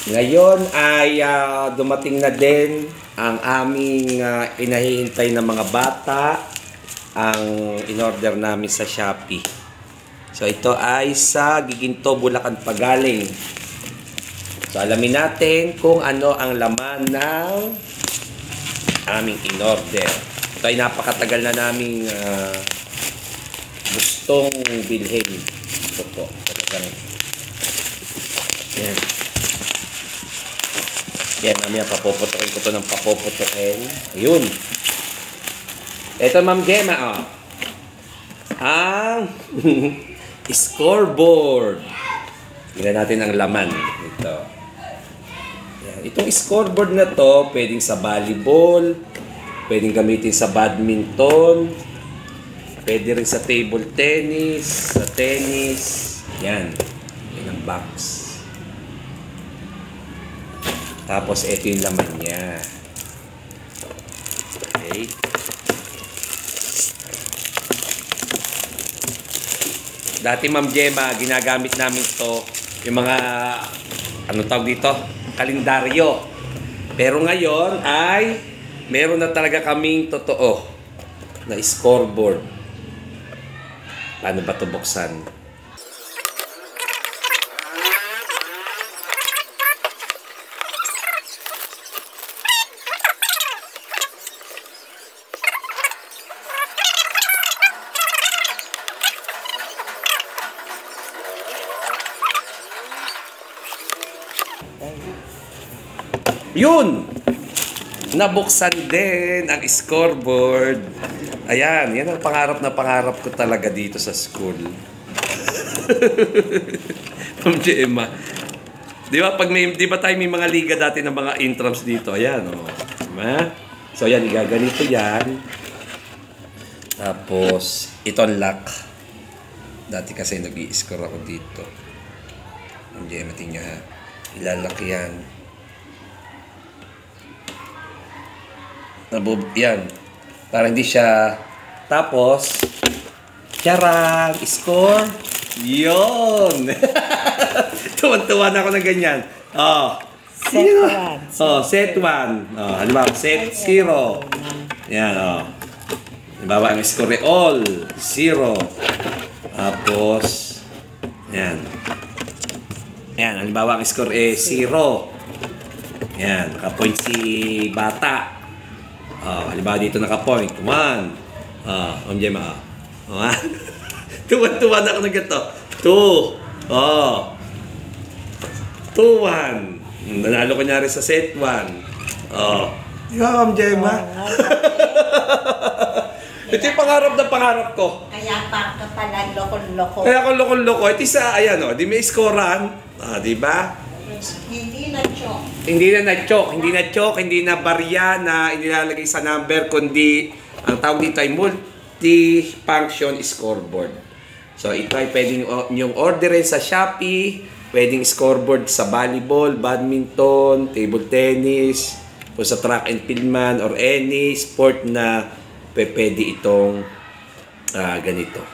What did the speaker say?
Ngayon ay dumating na din ang aming inahihintay na mga bata, ang in-order namin sa Shopee. So ito ay sa Giginto, Bulacan pagaling. So alamin natin kung ano ang laman ng aming in-order. Ito ay napakatagal na naming gustong bilhin. Ito po, talagang yan. Yan, mamaya papuputokin ko ito ng papuputokin. Ayun. Ito, Ma'am Gemma, oh. Ang scoreboard. Tingnan natin ang laman. Ito. Yan. Itong scoreboard na to, pwedeng sa volleyball, pwedeng gamitin sa badminton, pwede rin sa table tennis, sa tennis. Yan. Yan ang box. Tapos, ito yung laman niya. Okay. Dati, Ma'am Gemma, ginagamit namin ito, yung mga, ano tawag dito? Kalendaryo. Pero ngayon ay, meron na talaga kaming totoo na scoreboard. Paano ba ito buksan? Yun! Nabuksan din ang scoreboard. Ayan, yan ang pangarap na pangarap ko talaga dito sa school. Ma'am Gemma. Di ba, di ba tayo may mga liga dati ng mga intrams dito? Ayan, o. Oh. Diba? So, ayan, igaganito yan. Tapos, ito ang lock. Dati kasi nag-i-score ako dito. Ma'am Gemma, tingnan ha. Ilalak yan. Yan. Para hindi siya. Tapos, charang, score. Yun! Tuwan-tuwa na ako na ganyan. Oh. Set 1. Oh, set 1. Oh, halimbawa, set 0. Yan, oh. Halimbawa, ang score all. 0. Tapos, yan. Yan, halimbawa, ang score 0. Yan, naka-point si bata. Halimbawa dito naka-point. 1. Ma'am Gemma. 1. Tuwan-tuwa na ako na ganito. 2. 2-1. Nanalo ko niya rin sa set 1. Di ba, Ma'am Gemma? Ito yung pangarap na pangarap ko. Kaya pa ka pala loko-loko. Kaya ako loko-loko. Ito isa, ayan o. Di may scorean. Di ba? Hindi na choke. Hindi na na-choke, hindi na barya na inilalagay sa number, kundi ang tawag dito ay multi-function scoreboard. So ito ay pwedeng yung orderin sa Shopee, pwedeng scoreboard sa volleyball, badminton, table tennis, o sa track and field man, or any sport na pwede itong ganito.